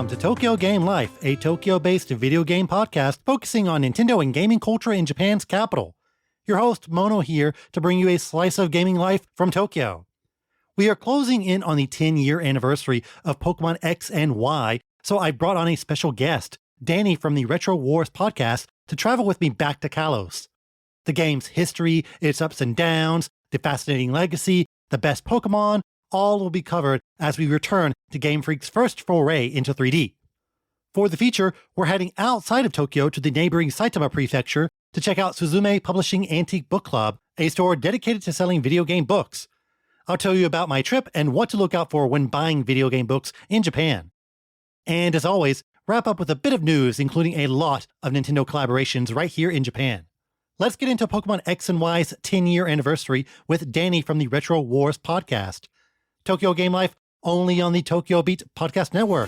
Welcome to Tokyo Game Life, a Tokyo-based video game podcast focusing on Nintendo and gaming culture in Japan's capital. Your host, Mono, here to bring you a slice of gaming life from Tokyo. We are closing in on the 10-year anniversary of Pokemon X and Y, so I brought on a special guest, Danny from the Retro Wars podcast, to travel with me back to Kalos. The game's history, its ups and downs, the fascinating legacy, the best Pokemon, all will be covered as we return to Game Freak's first foray into 3D. For the feature, we're heading outside of Tokyo to the neighboring Saitama prefecture to check out Suzume Publishing Antique Book Club, a store dedicated to selling video game books. I'll tell you about my trip and what to look out for when buying video game books in Japan. And as always, wrap up with a bit of news, including a lot of Nintendo collaborations right here in Japan. Let's get into Pokemon X and Y's 10-year anniversary with Danny from the Retro Wars podcast. Tokyo Game Life, only on the Tokyo Beat Podcast Network.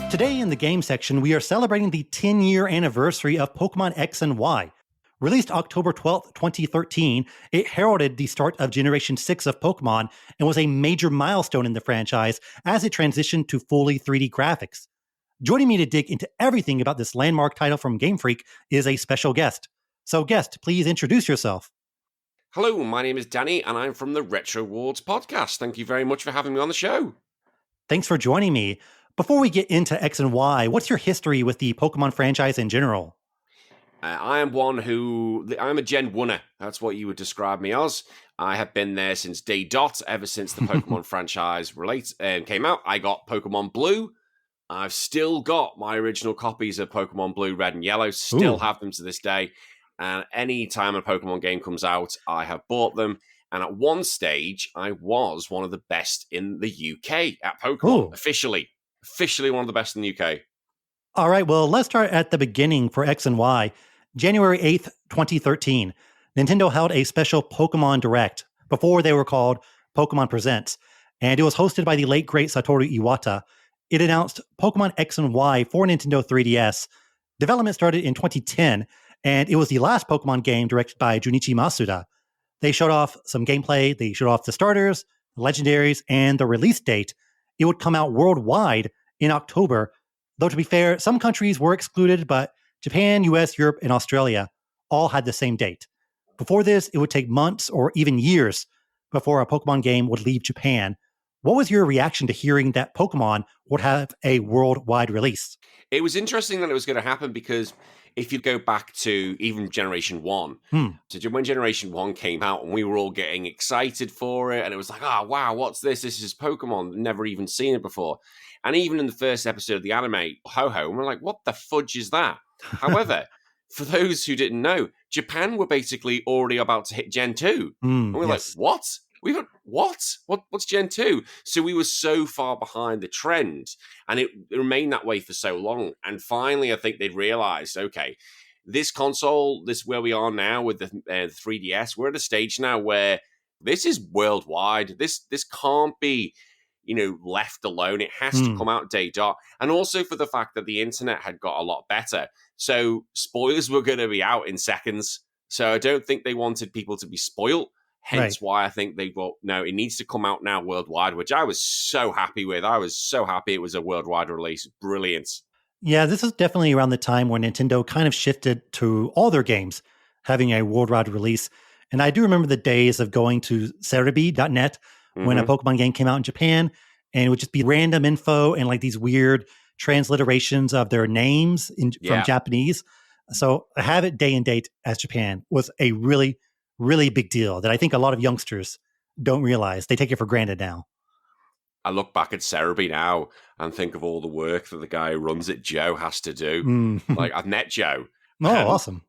Today in the game section, we are celebrating the 10-year anniversary of Pokemon X and Y. Released October 12th, 2013, it heralded the start of Generation 6 of Pokemon and was a major milestone in the franchise as it transitioned to fully 3D graphics. Joining me to dig into everything about this landmark title from Game Freak is a special guest. So guest, please introduce yourself. Hello, my name is Danny, and I'm from the Retro Wars podcast. Thank you very much for having me on the show. Thanks for joining me. Before we get into X and Y, what's your history with the Pokemon franchise in general? I'm a Gen 1er. That's what you would describe me as. I have been there since day dot, ever since the Pokemon franchise came out. I got Pokemon Blue. I've still got my original copies of Pokemon Blue, Red, and Yellow. Still have them to this day. And any time a Pokemon game comes out, I have bought them. And at one stage, I was one of the best in the UK at Pokemon. Officially one of the best in the UK. All right, well, let's start at the beginning for X and Y. January 8th, 2013, Nintendo held a special Pokemon Direct, before they were called Pokemon Presents, and it was hosted by the late great Satoru Iwata. It announced Pokemon X and Y for Nintendo 3DS. Development started in 2010, and it was the last Pokemon game directed by Junichi Masuda. They showed off some gameplay, they showed off the starters, the legendaries, and the release date. It would come out worldwide in October, though to be fair, some countries were excluded, but Japan, US, Europe, and Australia all had the same date. Before this, it would take months or even years before a Pokemon game would leave Japan. What was your reaction to hearing that Pokemon would have a worldwide release? It was interesting that it was going to happen because if you go back to even Generation 1, so when Generation 1 came out and we were all getting excited for it, and it was like, oh, wow, what's this? This is Pokemon. Never even seen it before. And even in the first episode of the anime, Ho-Ho, we're like, what the fudge is that? However, for those who didn't know, Japan were basically already about to hit Gen 2. And we're like, what? What's Gen 2? So we were so far behind the trend, and it remained that way for so long. And finally, I think they'd realized, okay, this console, this where we are now with the 3DS, we're at a stage now where this is worldwide. This can't be, left alone. It has to come out day dot. And also for the fact that the internet had got a lot better. So spoilers were going to be out in seconds. So I don't think they wanted people to be spoiled. Hence why I think they thought, no, it needs to come out now worldwide, which I was so happy with. I was so happy it was a worldwide release. Brilliant. Yeah, this is definitely around the time when Nintendo kind of shifted to all their games having a worldwide release. And I do remember the days of going to Cerebi.net when a Pokemon game came out in Japan, and it would just be random info and like these weird transliterations of their names from Japanese. So to have it day and date as Japan was a really, really big deal that I think a lot of youngsters don't realize. They take it for granted now. I look back at Cerebi now and think of all the work that the guy who runs it, Joe, has to do. Like, I've met Joe. Oh, awesome.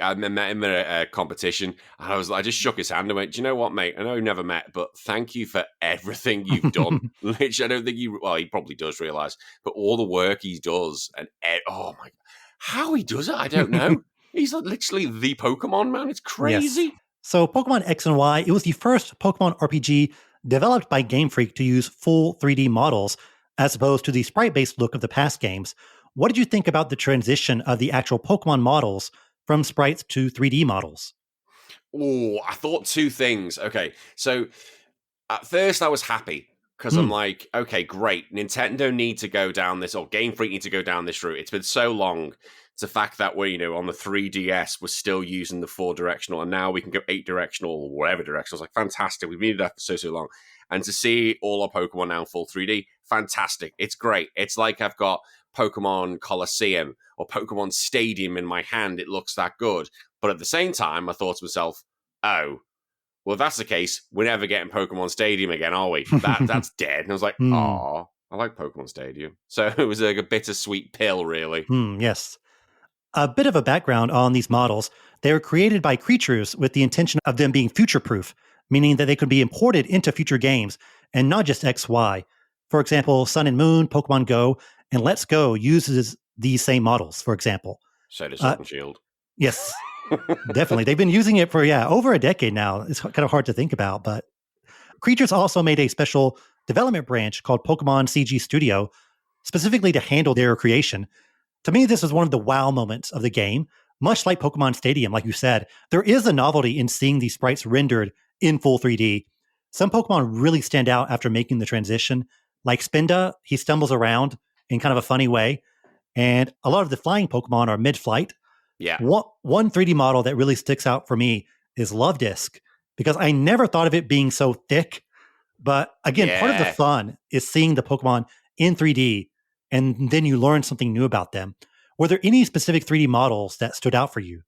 I met him at a competition, and I just shook his hand and went, do you know what, mate? I know we've never met, but thank you for everything you've done. Which I don't think he probably does realize, but all the work he does, and oh my, how he does it, I don't know. He's literally the Pokemon man. It's crazy. Yes. So Pokemon X and Y, it was the first Pokemon RPG developed by Game Freak to use full 3D models, as opposed to the sprite-based look of the past games. What did you think about the transition of the actual Pokemon models from sprites to 3D models? Oh, I thought two things. Okay, so at first I was happy because I'm like, okay, great. Nintendo need to go down this, or Game Freak need to go down this route. It's been so long. It's the fact that we're, on the 3DS, we're still using the 4-directional, and now we can go 8-directional or whatever directional. It's like, fantastic. We've needed that for so long. And to see all our Pokemon now in full 3D, fantastic. It's great. It's like I've got Pokemon Coliseum or Pokemon Stadium in my hand. It looks that good. But at the same time, I thought to myself, oh, well, if that's the case, we're never getting Pokemon Stadium again, are we? That's dead. And I was like, aw, I like Pokemon Stadium. So it was like a bittersweet pill, really. Yes. A bit of a background on these models. They were created by creators with the intention of them being future-proof, meaning that they could be imported into future games and not just XY. For example, Sun and Moon, Pokemon Go, and Let's Go uses these same models, for example. So does Sword and Shield. Yes, definitely. They've been using it for, over a decade now. It's kind of hard to think about, but creators also made a special development branch called Pokemon CG Studio, specifically to handle their creation. To me, this is one of the wow moments of the game. Much like Pokemon Stadium, like you said, there is a novelty in seeing these sprites rendered in full 3D. Some Pokemon really stand out after making the transition. Like Spinda, he stumbles around in kind of a funny way. And a lot of the flying Pokemon are mid-flight. Yeah. One 3D model that really sticks out for me is Love Disc, because I never thought of it being so thick. But again, part of the fun is seeing the Pokemon in 3D, and then you learn something new about them. Were there any specific 3D models that stood out for you?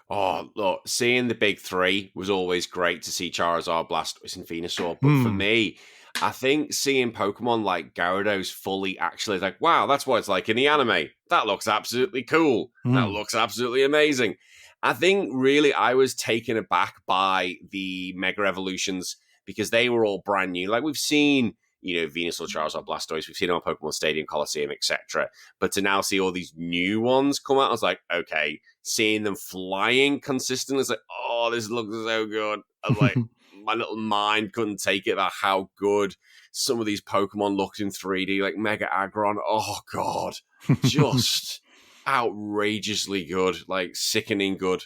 Oh, look, seeing the big three was always great to see Charizard, Blastoise, and Venusaur. But for me, I think seeing Pokemon like Gyarados fully actually like, wow, that's what it's like in the anime. That looks absolutely cool. That looks absolutely amazing. I think really I was taken aback by the Mega Evolutions because they were all brand new. Like we've seen, Venusaur, Charizard, Blastoise, we've seen them on Pokemon Stadium, Coliseum, etc. But to now see all these new ones come out, I was like, okay, seeing them flying consistently, it's like, oh, this looks so good. I was like, my little mind couldn't take it about how good some of these Pokemon looked in 3D, like Mega Aggron. Oh, God. Just outrageously good, like sickening good.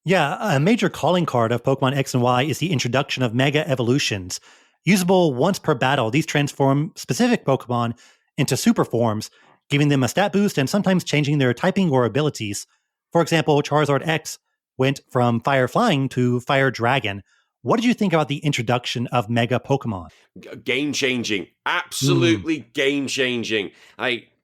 Yeah, a major calling card of Pokemon X and Y is the introduction of Mega Evolutions. Usable once per battle, these transform specific Pokemon into super forms, giving them a stat boost and sometimes changing their typing or abilities. For example, Charizard X went from Fire Flying to Fire Dragon. What did you think about the introduction of Mega Pokemon? Game-changing. Absolutely game-changing.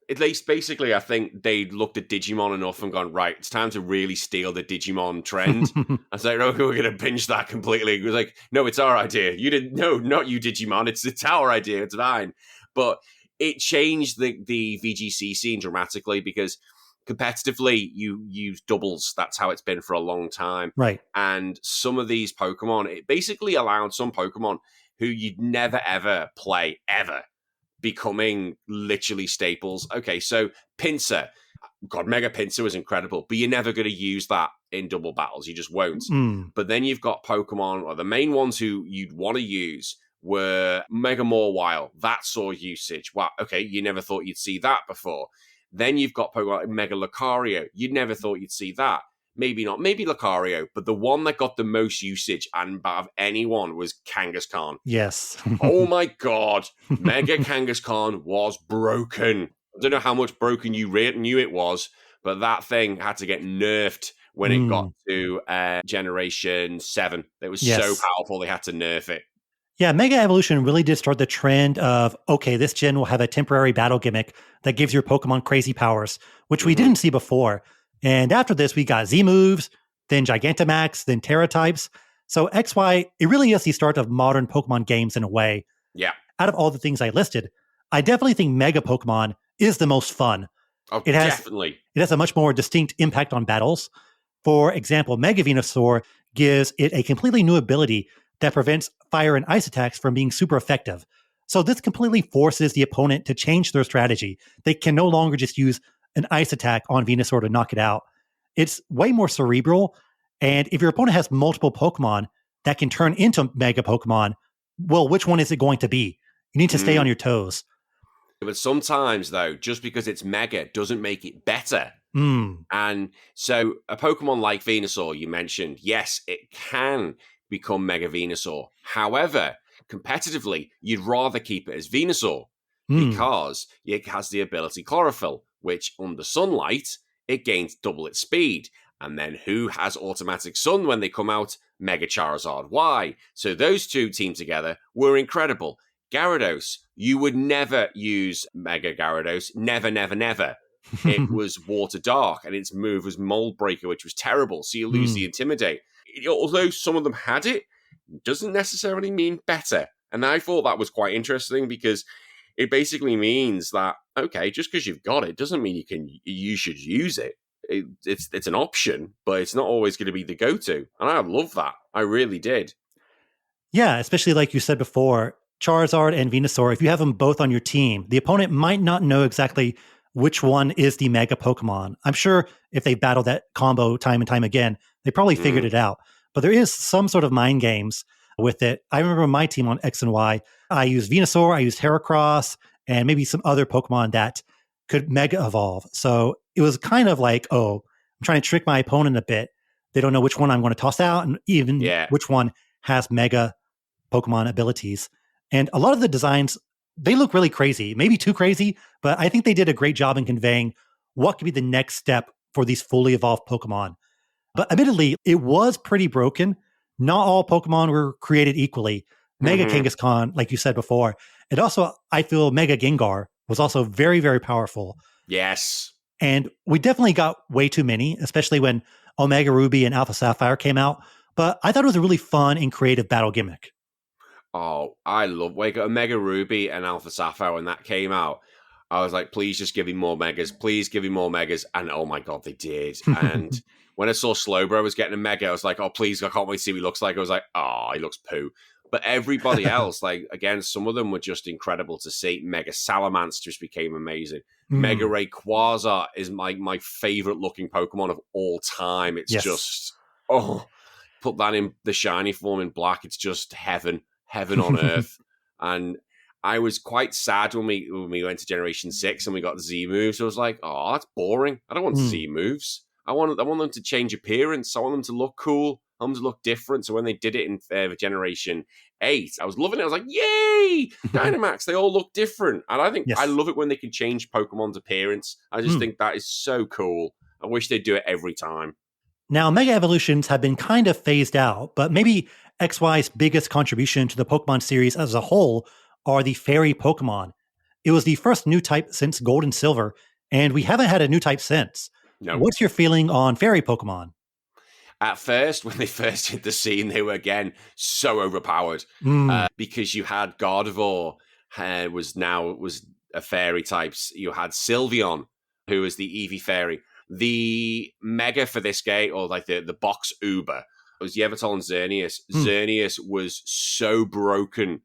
At least, basically, I think they looked at Digimon enough and gone, right, it's time to really steal the Digimon trend. I was like, okay, we're going to binge that completely. It was like, no, it's our idea. You didn't, no, not you, Digimon. It's our idea. It's mine. But it changed the VGC scene dramatically because competitively, you use doubles. That's how it's been for a long time. Right. And some of these Pokemon, it basically allowed some Pokemon who you'd never, ever play, ever, becoming literally staples. Okay, so Pinsir. God, Mega Pinsir was incredible, but you're never going to use that in double battles. You just won't. But then you've got Pokemon, or the main ones who you'd want to use were Mega Mawile. That saw usage. Wow, okay, you never thought you'd see that before. Then you've got Pokemon like Mega Lucario. You'd never thought you'd see that. Maybe not, maybe Lucario, but the one that got the most usage and of anyone was Kangaskhan. Yes. Oh my God. Mega Kangaskhan was broken. I don't know how much broken you knew it was, but that thing had to get nerfed when it got to Generation 7. It was so powerful they had to nerf it. Yeah, Mega Evolution really did start the trend of, okay, this gen will have a temporary battle gimmick that gives your Pokemon crazy powers, which we didn't see before. And after this, we got Z-moves, then Gigantamax, then Terra types. So XY, it really is the start of modern Pokemon games in a way. Yeah. Out of all the things I listed, I definitely think Mega Pokemon is the most fun. Oh, definitely. It has a much more distinct impact on battles. For example, Mega Venusaur gives it a completely new ability that prevents fire and ice attacks from being super effective. So this completely forces the opponent to change their strategy. They can no longer just use an ice attack on Venusaur to knock it out. It's way more cerebral. And if your opponent has multiple Pokemon that can turn into Mega Pokemon, well, which one is it going to be? You need to stay on your toes. But sometimes, though, just because it's Mega doesn't make it better. Mm. And so a Pokemon like Venusaur, you mentioned, yes, it can become Mega Venusaur. However, competitively, you'd rather keep it as Venusaur Mm. because it has the ability Chlorophyll, which under sunlight, it gains double its speed. And then who has automatic sun when they come out? Mega Charizard Y. So those two teamed together were incredible. Gyarados, you would never use Mega Gyarados. Never, never, never. It was Water Dark, and its move was Mold Breaker, which was terrible. So you lose the Intimidate. Although some of them had it, doesn't necessarily mean better. And I thought that was quite interesting because it basically means that, okay, just because you've got it doesn't mean you should use it. It's an option, but it's not always going to be the go-to. And I love that. I really did. Yeah, especially like you said before, Charizard and Venusaur, if you have them both on your team, the opponent might not know exactly which one is the Mega Pokemon. I'm sure if they battled that combo time and time again, they probably figured it out. But there is some sort of mind games with it. I remember my team on X and Y, I used Venusaur, I used Heracross, and maybe some other Pokemon that could Mega Evolve. So it was kind of like, oh, I'm trying to trick my opponent a bit. They don't know which one I'm going to toss out and even which one has Mega Pokemon abilities. And a lot of the designs, they look really crazy, maybe too crazy, but I think they did a great job in conveying what could be the next step for these fully evolved Pokemon. But admittedly, it was pretty broken. Not all Pokemon were created equally. Mega Kangaskhan, like you said before, and also I feel Mega Gengar was also very, very powerful. Yes. And we definitely got way too many, especially when Omega Ruby and Alpha Sapphire came out. But I thought it was a really fun and creative battle gimmick. Oh, I love Omega Ruby and Alpha Sapphire when that came out. I was like, please just give me more Megas. Please give me more Megas. And oh my God, they did. And when I saw Slowbro was getting a Mega, I was like, oh, please, I can't wait to see what he looks like. I was like, oh, he looks poo. But everybody else, like, again, some of them were just incredible to see. Mega Salamence just became amazing. Mega Ray Quasar is my favorite looking Pokemon of all time. It's just, put that in the shiny form in black. It's just heaven on earth. And I was quite sad when we went to Generation 6 and we got Z moves. I was like, oh, that's boring. I don't want Z moves. I want them to change appearance. I want them to look cool. I want them to look different. So when they did it in Generation 8, I was loving it. I was like, yay! Dynamax, they all look different. And I think I love it when they can change Pokemon's appearance. I just think that is so cool. I wish they'd do it every time. Now, Mega Evolutions have been kind of phased out, but maybe XY's biggest contribution to the Pokemon series as a whole are the Fairy Pokemon. It was the first new type since Gold and Silver, and we haven't had a new type since. No. What's your feeling on Fairy Pokemon? At first, when they first hit the scene, they were, again, so overpowered. Because you had Gardevoir, was a fairy types. You had Sylveon, who was the Eevee fairy. The mega for this game, or like the box Uber, was Yveltal and Xerneas. Xerneas was so broken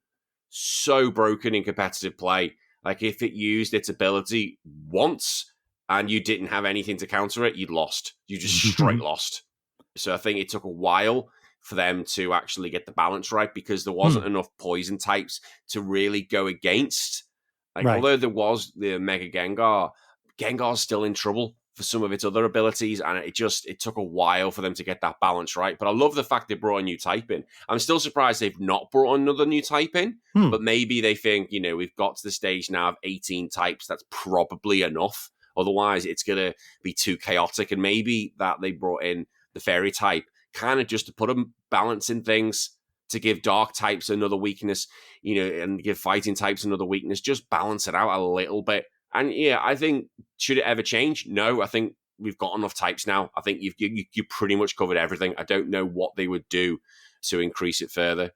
in competitive play. Like, if it used its ability once and you didn't have anything to counter it, you'd lost. You just straight lost. So I think it took a while for them to actually get the balance right because there wasn't enough poison types to really go against. Like, although there was the Mega Gengar, Gengar's still in trouble for some of its other abilities, and it took a while for them to get that balance right. But I love the fact they brought a new type in. I'm still surprised they've not brought another new type in, but maybe they think, we've got to the stage now of 18 types. That's probably enough. Otherwise, it's going to be too chaotic, and maybe that they brought in the fairy type kind of just to put a balance in things, to give dark types another weakness, and give fighting types another weakness, just balance it out a little bit. And I think, should it ever change? No, I think we've got enough types now. I think you pretty much covered everything. I don't know what they would do to increase it further.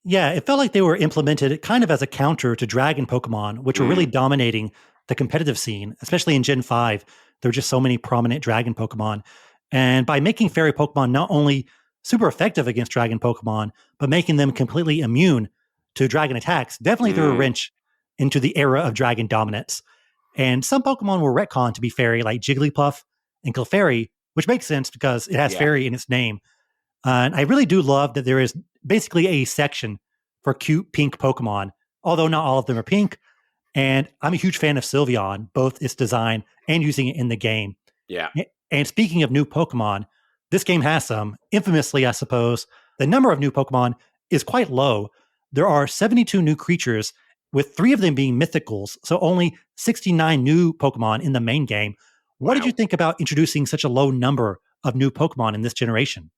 Yeah, it felt like they were implemented kind of as a counter to Dragon Pokemon, which were really dominating the competitive scene, especially in Gen 5. There were just so many prominent Dragon Pokemon. And by making Fairy Pokemon not only super effective against Dragon Pokemon, but making them completely immune to Dragon attacks, definitely threw a wrench into the era of Dragon dominance. And some Pokemon were retconned to be Fairy, like Jigglypuff and Clefairy, which makes sense because it has Fairy in its name. And I really do love that there is basically a section for cute pink Pokemon, although not all of them are pink. And I'm a huge fan of Sylveon, both its design and using it in the game. Yeah. And speaking of new Pokemon, this game has some. Infamously, I suppose, the number of new Pokemon is quite low. There are 72 new creatures, with 3 of them being mythicals, so only 69 new Pokemon in the main game. What did you Wow. think about introducing such a low number of new Pokemon in this generation?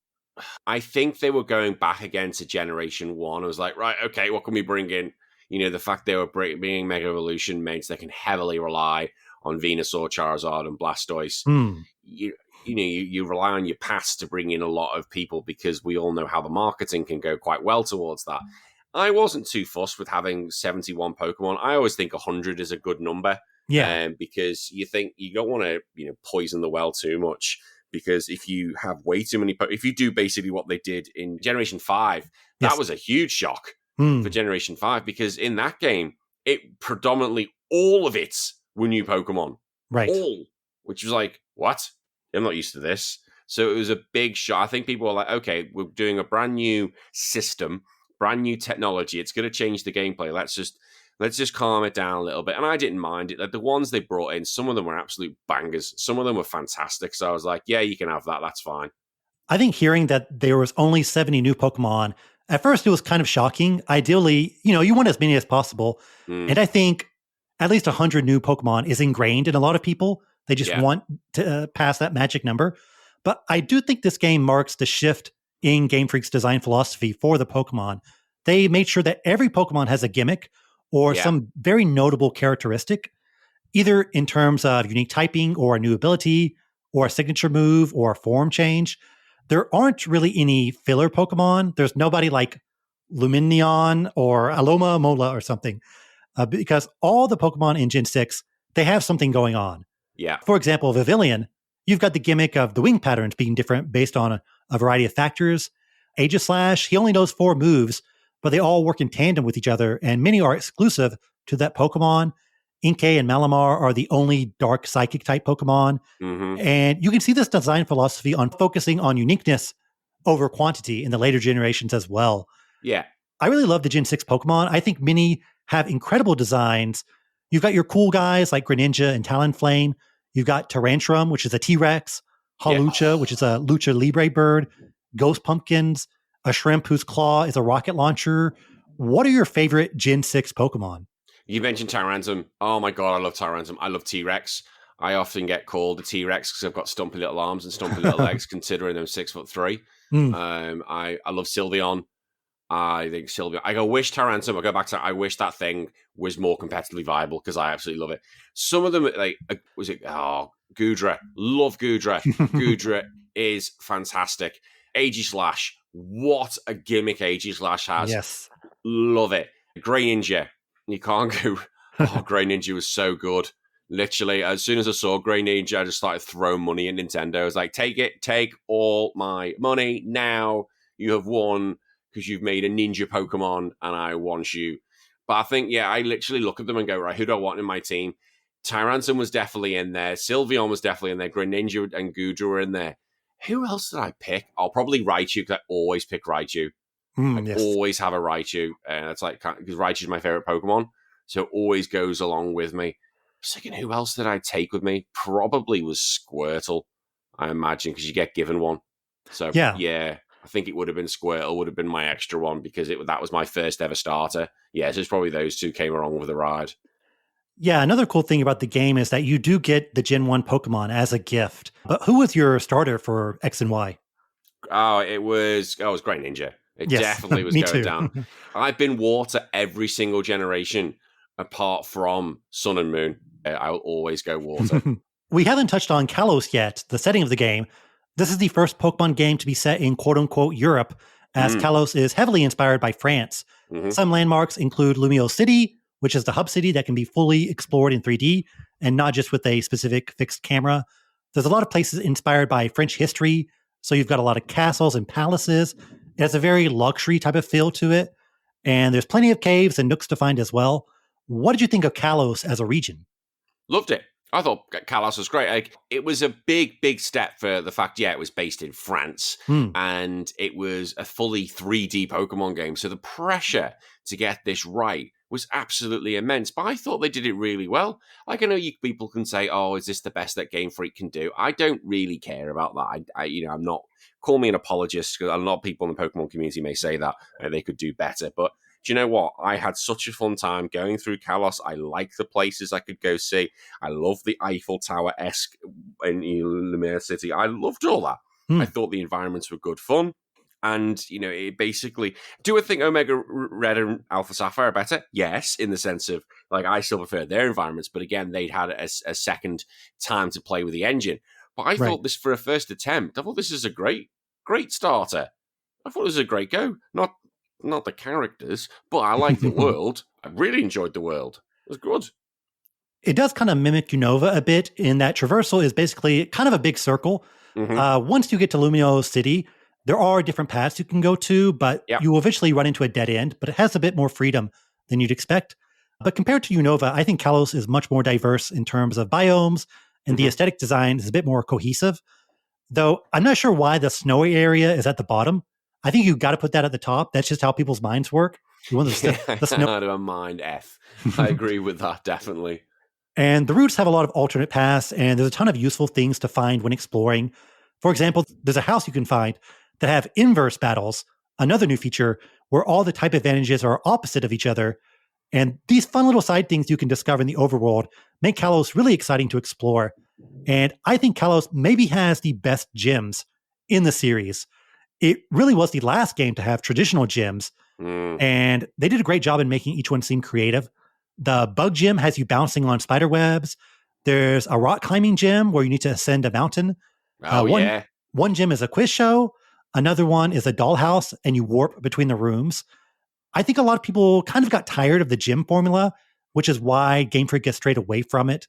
I think they were going back again to Generation 1. I was like, right, okay, what can we bring in? The fact they were bringing Mega Evolution means they can heavily rely on Venusaur, Charizard, and Blastoise. Hmm. You rely on your past to bring in a lot of people because we all know how the marketing can go quite well towards that. I wasn't too fussed with having 71 Pokemon. I always think 100 is a good number. Yeah. Because you think you don't want to, poison the well too much. Because if you have way too many, if you do basically what they did in Generation 5, that Yes. was a huge shock Hmm. for Generation 5, because in that game, it predominantly, all of it were new Pokemon. Right. All. Which was like, what? I'm not used to this. So it was a big shock. I think people were like, okay, we're doing a brand new system, brand new technology. It's going to change the gameplay. Let's just calm it down a little bit. And I didn't mind it. Like, the ones they brought in, some of them were absolute bangers. Some of them were fantastic. So I was like, yeah, you can have that. That's fine. I think hearing that there was only 70 new Pokemon, at first it was kind of shocking. Ideally, you want as many as possible. And I think at least 100 new Pokemon is ingrained in a lot of people. They just want to pass that magic number. But I do think this game marks the shift in Game Freak's design philosophy for the Pokemon. They made sure that every Pokemon has a gimmick or some very notable characteristic, either in terms of unique typing or a new ability or a signature move or a form change. There aren't really any filler Pokemon. There's nobody like Lumineon or Aloma Mola or something, because all the Pokemon in Gen 6, they have something going on. Yeah. For example, Vivillon, you've got the gimmick of the wing patterns being different based on a variety of factors. Aegislash, he only knows 4 moves, but they all work in tandem with each other, and many are exclusive to that Pokemon. Inkay and Malamar are the only dark psychic type Pokemon. Mm-hmm. And you can see this design philosophy on focusing on uniqueness over quantity in the later generations as well. Yeah. I really love the Gen 6 Pokemon. I think many have incredible designs. You've got your cool guys like Greninja and Talonflame. You've got Tyrantrum, which is a T-Rex. Hawlucha, which is a Lucha Libre bird. Ghost Pumpkins, a shrimp whose claw is a rocket launcher. What are your favorite Gen 6 Pokemon? You mentioned Tyrantrum. Oh my God, I love Tyrantrum. I love T-Rex. I often get called a T-Rex because I've got stumpy little arms and stumpy little legs, considering I'm 6'3". I love Sylveon. I think Sylveon. I wish Tyrantrum. I go back to. I wish that thing was more competitively viable because I absolutely love it. Some of them, like, was it? Oh, Goodra. Love Goodra. Goodra is fantastic. Aegislash. What a gimmick Aegislash has. Yes. Love it. Grey Ninja. You can't go. Oh, Grey Ninja was so good. Literally, as soon as I saw Grey Ninja, I just started throwing money at Nintendo. I was like, take all my money now. You have won because you've made a ninja Pokemon and I want you. But I think, I literally look at them and go, right, who do I want in my team? Tyrantrum was definitely in there. Sylveon was definitely in there. Greninja and Goodra were in there. Who else did I pick? I'll probably Raichu because I always pick Raichu. Always have a Raichu. That's like, because Raichu is my favorite Pokemon. So it always goes along with me. I was thinking, who else did I take with me? Probably was Squirtle, I imagine, because you get given one. So, I think it would have been Squirtle, would have been my extra one because that was my first ever starter. Yeah, so it's probably those two came along with the ride. Yeah, another cool thing about the game is that you do get the Gen 1 Pokemon as a gift. But who was your starter for X and Y? Oh, it was Grey Ninja. It definitely was going down. I've been water every single generation apart from Sun and Moon. I'll always go water. We haven't touched on Kalos yet, the setting of the game. This is the first Pokemon game to be set in quote-unquote Europe, as Kalos is heavily inspired by France. Some landmarks include Lumio City, which is the hub city that can be fully explored in 3D, and not just with a specific fixed camera. There's a lot of places inspired by French history, so you've got a lot of castles and palaces. It has a very luxury type of feel to it, and there's plenty of caves and nooks to find as well. What did you think of Kalos as a region? Loved it. I thought Kalos was great. Like, it was a big step for the fact, it was based in France and it was a fully 3D Pokemon game. So the pressure to get this right was absolutely immense. But I thought they did it really well. Like, I know people can say, "Oh, is this the best that Game Freak can do?" I don't really care about that. I'm not. Call me an apologist, because a lot of people in the Pokemon community may say that they could do better. But do you know what? I had such a fun time going through Kalos. I like the places I could go see. I love the Eiffel Tower-esque in Lumiere City. I loved all that. I thought the environments were good fun. And, it basically... Do I think Omega Red and Alpha Sapphire are better? Yes, in the sense of, I still prefer their environments. But again, they'd had a second time to play with the engine. But I thought this, for a first attempt, I thought this is a great starter. I thought it was a great go. Not the characters, but I like the world. I really enjoyed the world. It was good. It does kind of mimic Unova a bit in that traversal is basically kind of a big circle. Once you get to Lumio City, there are different paths you can go to, but you will eventually run into a dead end, but it has a bit more freedom than you'd expect. But compared to Unova, I think Kalos is much more diverse in terms of biomes, and the aesthetic design is a bit more cohesive. Though I'm not sure why the snowy area is at the bottom. I think you got to put that at the top. That's just how people's minds work. You want the snow. Out of a mind F. I agree with that, definitely. And the routes have a lot of alternate paths, and there's a ton of useful things to find when exploring. For example, there's a house you can find that have inverse battles, another new feature where all the type advantages are opposite of each other. And these fun little side things you can discover in the overworld make Kalos really exciting to explore. And I think Kalos maybe has the best gyms in the series. It really was the last game to have traditional gyms, and they did a great job in making each one seem creative. The bug gym has you bouncing on spider webs. There's a rock climbing gym where you need to ascend a mountain. One gym is a quiz show. Another one is a dollhouse, and you warp between the rooms. I think a lot of people kind of got tired of the gym formula, which is why Game Freak gets strayed away from it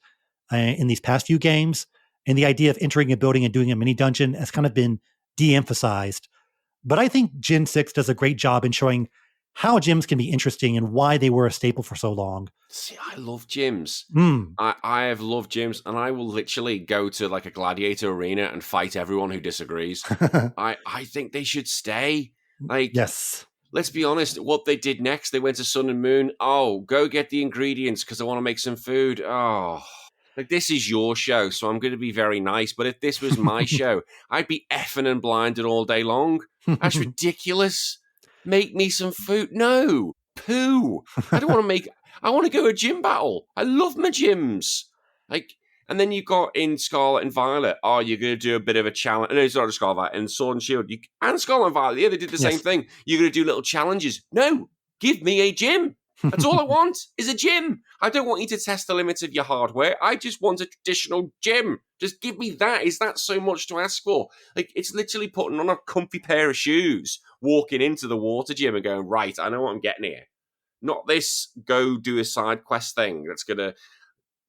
in these past few games. And the idea of entering a building and doing a mini dungeon has kind of been de-emphasized. But I think Gen 6 does a great job in showing how gyms can be interesting and why they were a staple for so long. See, I love gyms. I have loved gyms, and I will literally go to a gladiator arena and fight everyone who disagrees. I think they should stay. Yes. Let's be honest, what they did next, they went to Sun and Moon. Oh, go get the ingredients because I want to make some food. Oh, this is your show, so I'm going to be very nice. But if this was my show, I'd be effing and blinded all day long. That's ridiculous. Make me some food. No, poo. I don't want to make... I want to go a gym battle. I love my gyms. And then you got in Scarlet and Violet. Oh, you're going to do a bit of a challenge. No, it's not Scarlet and Violet. And Sword and Shield. And Scarlet and Violet, they did the same thing. You're going to do little challenges. No, give me a gym. That's all I want is a gym. I don't want you to test the limits of your hardware. I just want a traditional gym. Just give me that. Is that so much to ask for? It's literally putting on a comfy pair of shoes, walking into the water gym and going, right, I know what I'm getting here. Not this go do a side quest thing that's going to,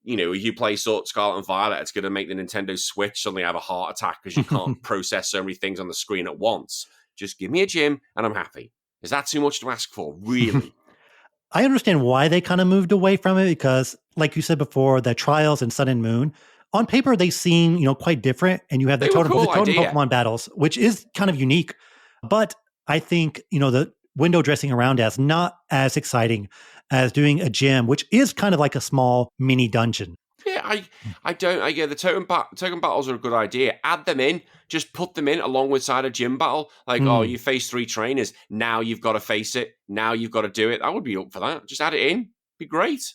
you play Scarlet and Violet, it's going to make the Nintendo Switch suddenly have a heart attack because you can't process so many things on the screen at once. Just give me a gym and I'm happy. Is that too much to ask for? Really? I understand why they kind of moved away from it because, like you said before, the Trials and Sun and Moon, on paper, they seem, quite different. And you have the totem Pokemon battles, which is kind of unique. But I think, the window dressing around as not as exciting as doing a gym, which is kind of like a small mini dungeon. Yeah, the totem battles are a good idea. Add them in, just put them in alongside a gym battle. Oh, you face 3 trainers. Now you've got to face it. Now you've got to do it. I would be up for that. Just add it in. Be great.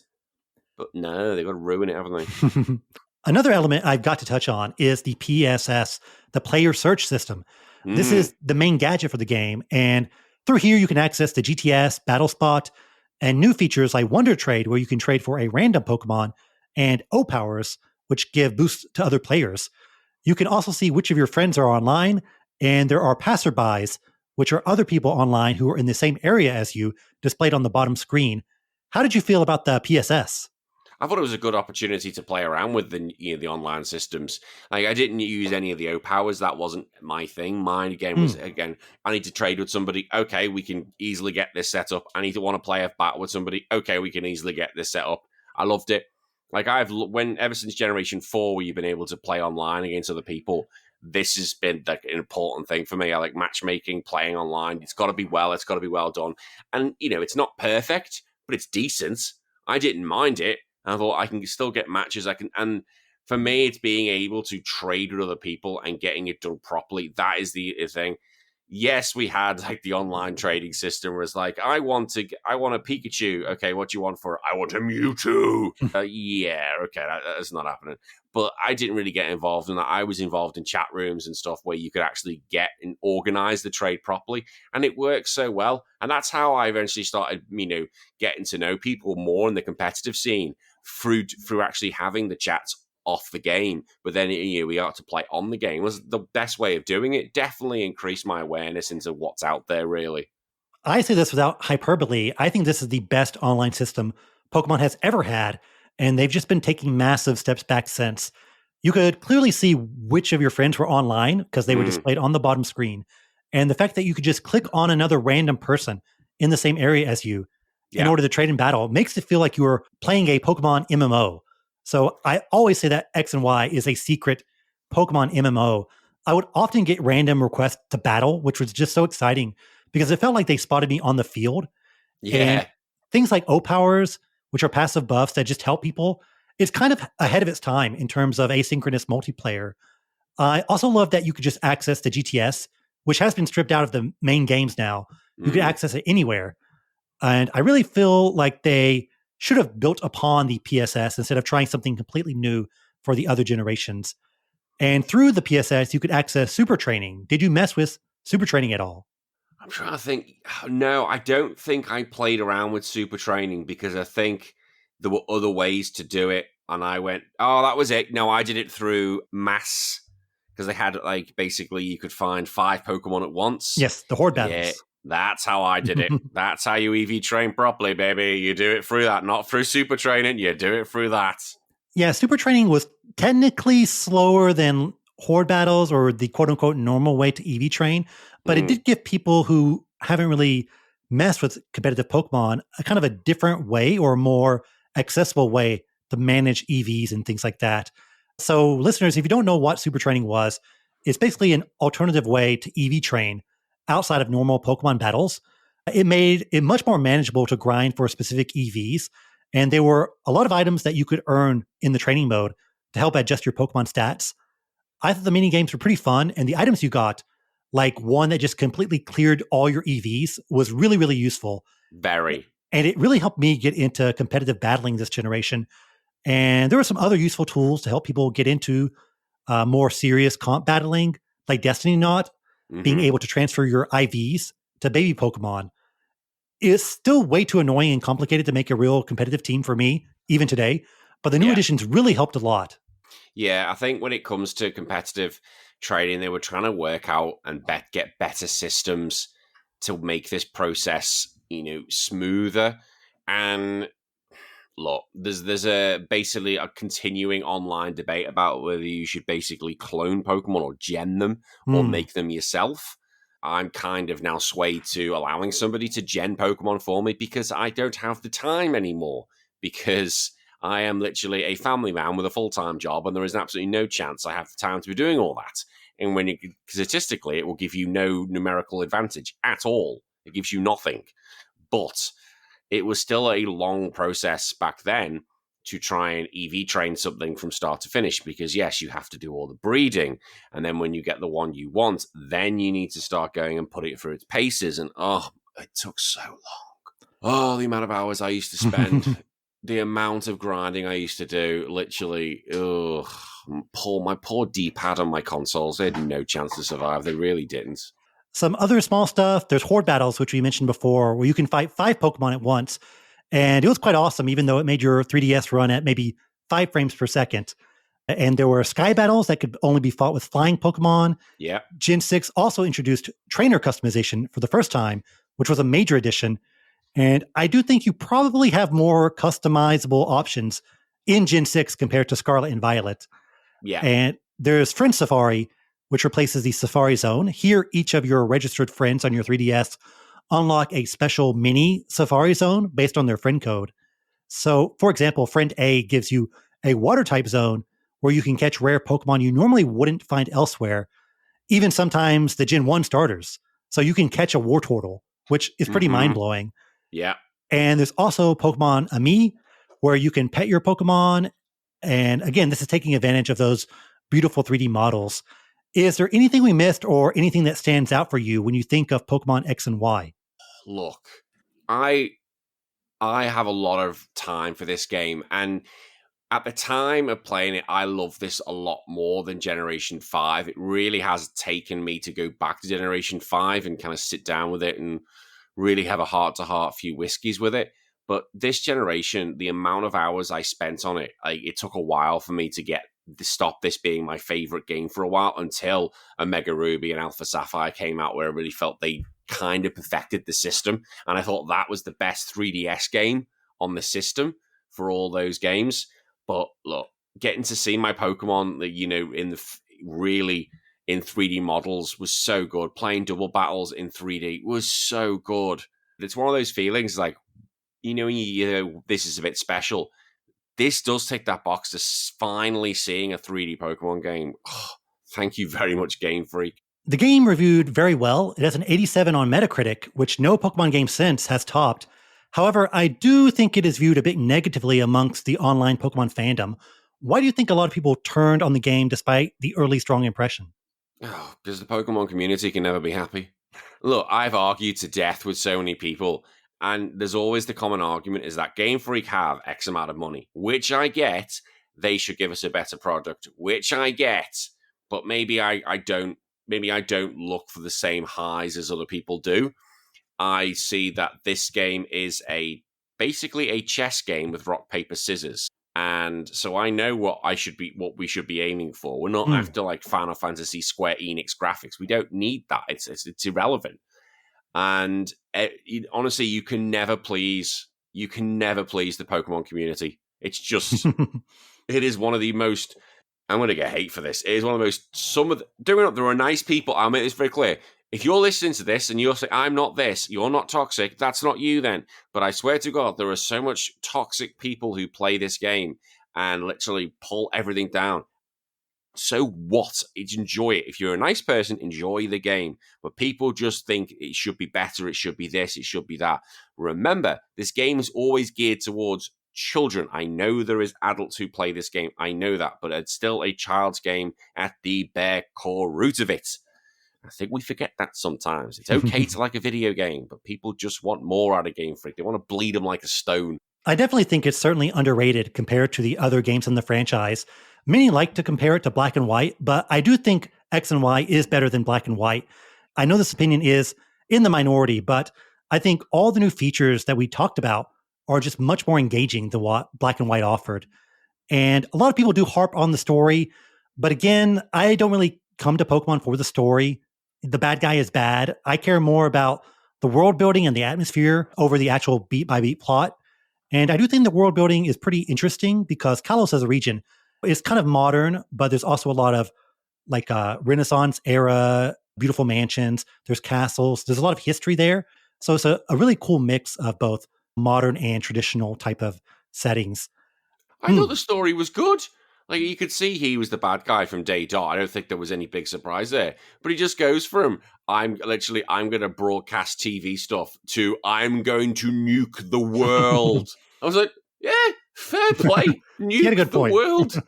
But no, they've got to ruin it, haven't they? Another element I've got to touch on is the PSS, the player search system. This is the main gadget for the game. And through here, you can access the GTS, Battle Spot, and new features like Wonder Trade, where you can trade for a random Pokemon, and O-Powers, which give boosts to other players. You can also see which of your friends are online, and there are passerbys, which are other people online who are in the same area as you, displayed on the bottom screen. How did you feel about the PSS? I thought it was a good opportunity to play around with the online systems. I didn't use any of the O-Powers. That wasn't my thing. Mine, was, I need to trade with somebody. Okay, we can easily get this set up. I need to want to play a battle with somebody. Okay, we can easily get this set up. I loved it. Ever since Generation 4, where you've been able to play online against other people, this has been an important thing for me. I like matchmaking, playing online. It's got to be well. It's got to be well done. And, it's not perfect, but it's decent. I didn't mind it. I thought I can still get matches. And for me, it's being able to trade with other people and getting it done properly. That is the thing. Yes, we had like the online trading system where it's like, I want a Pikachu. Okay, what do you want for it? I want a Mewtwo. Yeah, okay, that's not happening. But I didn't really get involved in that. I was involved in chat rooms and stuff where you could actually get and organize the trade properly. And it works so well. And that's how I eventually started, getting to know people more in the competitive scene through actually having the chats off the game, but then we got to play on the game. It was the best way of doing it. Definitely increased my awareness into what's out there, really. I say this without hyperbole. I think this is the best online system Pokemon has ever had, and they've just been taking massive steps back since. You could clearly see which of your friends were online because they were displayed on the bottom screen. And the fact that you could just click on another random person in the same area as you in order to trade in battle makes it feel like you were playing a Pokemon MMO. So I always say that X and Y is a secret Pokemon MMO. I would often get random requests to battle, which was just so exciting because it felt like they spotted me on the field. Yeah. And things like O-Powers, which are passive buffs that just help people, it's kind of ahead of its time in terms of asynchronous multiplayer. I also love that you could just access the GTS, which has been stripped out of the main games now. You could access it anywhere. And I really feel like they should have built upon the PSS instead of trying something completely new for the other generations. And through the PSS, you could access super training. Did you mess with super training at all? I'm trying to think. No, I don't think I played around with super training because I think there were other ways to do it. And I went, oh, that was it. No, I did it through mass because they had basically you could find 5 Pokemon at once. Yes, the Horde battles. Yeah. That's how I did it. That's how you EV train properly, baby. You do it through that, not through super training. You do it through that. Yeah, super training was technically slower than Horde battles or the quote-unquote normal way to EV train, but it did give people who haven't really messed with competitive Pokemon a kind of a different way or a more accessible way to manage EVs and things like that. So listeners, if you don't know what super training was, it's basically an alternative way to EV train outside of normal Pokemon battles. It made it much more manageable to grind for specific EVs. And there were a lot of items that you could earn in the training mode to help adjust your Pokemon stats. I thought the mini games were pretty fun. And the items you got, like one that just completely cleared all your EVs, was really, really useful. Very. And it really helped me get into competitive battling this generation. And there were some other useful tools to help people get into more serious comp battling, like Destiny Knot. Being able to transfer your IVs to baby Pokemon is still way too annoying and complicated to make a real competitive team for me, even today. But the new editions really helped a lot. Yeah, I think when it comes to competitive trading, they were trying to work out and get better systems to make this process, smoother. And look, there's basically a continuing online debate about whether you should basically clone Pokemon or gen them or make them yourself. I'm kind of now swayed to allowing somebody to gen Pokemon for me because I don't have the time anymore because I am literally a family man with a full-time job and there is absolutely no chance I have the time to be doing all that. And statistically, it will give you no numerical advantage at all. It gives you nothing. But it was still a long process back then to try and EV train something from start to finish because, yes, you have to do all the breeding. And then when you get the one you want, then you need to start going and put it through its paces. And, it took so long. Oh, the amount of hours I used to spend, the amount of grinding I used to do, literally, my poor D-pad on my consoles, they had no chance to survive. They really didn't. Some other small stuff, there's Horde battles, which we mentioned before, where you can fight 5 Pokemon at once. And it was quite awesome, even though it made your 3DS run at maybe 5 frames per second. And there were Sky battles that could only be fought with flying Pokemon. Yeah. Gen 6 also introduced trainer customization for the first time, which was a major addition. And I do think you probably have more customizable options in Gen 6 compared to Scarlet and Violet. Yeah. And there's Friend Safari, which replaces the Safari Zone. Here, each of your registered friends on your 3DS unlock a special mini Safari Zone based on their friend code. So, for example, Friend A gives you a water-type zone where you can catch rare Pokemon you normally wouldn't find elsewhere, even sometimes the Gen 1 starters. So you can catch a Wartortle, which is pretty mind-blowing. Yeah. And there's also Pokemon Ami, where you can pet your Pokemon. And again, this is taking advantage of those beautiful 3D models. Is there anything we missed or anything that stands out for you when you think of Pokemon X and Y? Look, I have a lot of time for this game, and at the time of playing it, I love this a lot more than Generation 5. It really has taken me to go back to Generation 5 and kind of sit down with it and really have a heart-to-heart few whiskeys with it. But this generation, the amount of hours I spent on it, it took a while for me to stop this being my favorite game for a while, until Omega Ruby and Alpha Sapphire came out, where I really felt they kind of perfected the system. And I thought that was the best 3DS game on the system for all those games. But look, getting to see my Pokemon, really in 3D models was so good. Playing double battles in 3D was so good. It's one of those feelings like, when this is a bit special. This does tick that box to finally seeing a 3D Pokemon game. Oh, thank you very much, Game Freak. The game reviewed very well. It has an 87 on Metacritic, which no Pokemon game since has topped. However, I do think it is viewed a bit negatively amongst the online Pokemon fandom. Why do you think a lot of people turned on the game despite the early strong impression? Oh, because the Pokemon community can never be happy. Look, I've argued to death with so many people, and there's always the common argument is that Game Freak have X amount of money, which I get. They should give us a better product, which I get. But maybe I don't. Maybe I don't look for the same highs as other people do. I see that this game is basically a chess game with rock, paper, scissors. And so I know what we should be aiming for. We're not after like Final Fantasy Square Enix graphics. We don't need that. It's irrelevant. And honestly, you can never please the Pokemon community. It's just, it is one of the most, I'm going to get hate for this. It is one of the most, there are nice people. I'll make this very clear. If you're listening to this and you're saying, I'm not this, you're not toxic, that's not you then. But I swear to God, there are so much toxic people who play this game and literally pull everything down. So what? Enjoy it. If you're a nice person, enjoy the game. But people just think it should be better, it should be this, it should be that. Remember, this game is always geared towards children. I know there is adults who play this game. I know that. But it's still a child's game at the bare core root of it. I think we forget that sometimes. It's okay to like a video game, but people just want more out of Game Freak. They want to bleed them like a stone. I definitely think it's certainly underrated compared to the other games in the franchise. Many like to compare it to Black and White, but I do think X and Y is better than Black and White. I know this opinion is in the minority, but I think all the new features that we talked about are just much more engaging than what Black and White offered. And a lot of people do harp on the story, but again, I don't really come to Pokemon for the story. The bad guy is bad. I care more about the world building and the atmosphere over the actual beat by beat plot. And I do think the world building is pretty interesting because Kalos as a region is kind of modern, but there's also a lot of like Renaissance era, beautiful mansions. There's castles. There's a lot of history there. So it's a really cool mix of both modern and traditional type of settings. I thought the story was good. Like, you could see he was the bad guy from day dot. I don't think there was any big surprise there. But he just goes from, I'm going to broadcast TV stuff to, I'm going to nuke the world. I was like, yeah, fair play. Nuke the world.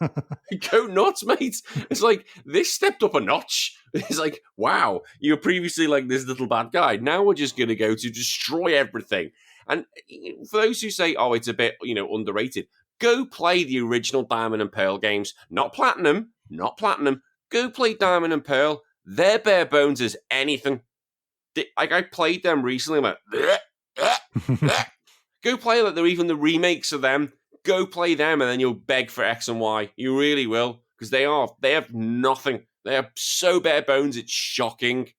Go nuts, mate. It's like, this stepped up a notch. It's like, wow, you were previously like this little bad guy. Now we're just going to go to destroy everything. And for those who say, oh, it's a bit, underrated, go play the original Diamond and Pearl games. Not Platinum. Go play Diamond and Pearl. They're bare bones as anything. I played them recently. I'm like, go play like they're even the remakes of them. Go play them, and then you'll beg for X and Y. You really will, because they have nothing. They are so bare bones. It's shocking.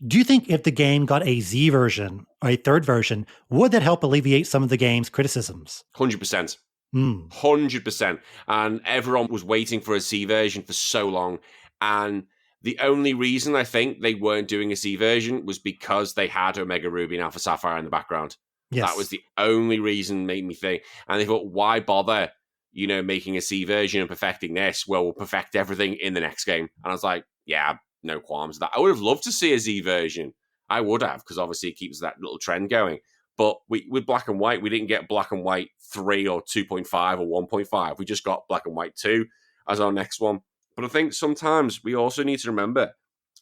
Do you think if the game got a Z version or a third version, would that help alleviate some of the game's criticisms? 100%. 100%. And everyone was waiting for a Z version for so long. And the only reason I think they weren't doing a Z version was because they had Omega Ruby and Alpha Sapphire in the background. Yes. That was the only reason made me think. And they thought, why bother, making a C version and perfecting this? Well, we'll perfect everything in the next game. And I was like, yeah, no qualms with that. I would have loved to see a Z version. I would have, because obviously it keeps that little trend going. But with Black and White, we didn't get Black and White 3 or 2.5 or 1.5. We just got Black and White 2 as our next one. But I think sometimes we also need to remember